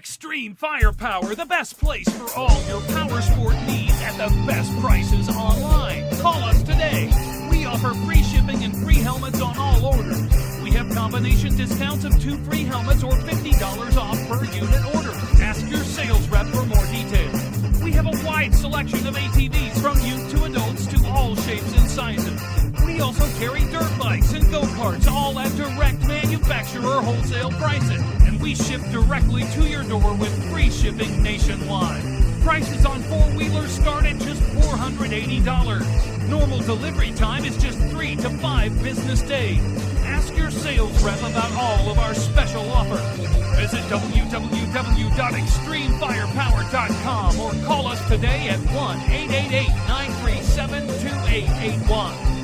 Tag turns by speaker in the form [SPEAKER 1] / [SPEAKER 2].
[SPEAKER 1] Xtreme Fire Power, the best place for all your power sport needs at the best prices online. Call us today. We offer free shipping and free helmets on all orders. We have combination discounts of 2 free helmets or $50 off per unit order. Ask your sales rep for more details. We have a wide selection of ATVs from youth to adults to all shapes and sizes. We also carry dirt bikes and go-karts, all at Direct Manufacturer Wholesale Pricing. And we ship directly to your door with free shipping nationwide. Prices on four-wheelers start at just $480. Normal delivery time is just 3 to 5 business days. Ask your sales rep about all of our special offers. Visit www.extremefirepower.com or call us today at 1-888-937-2881.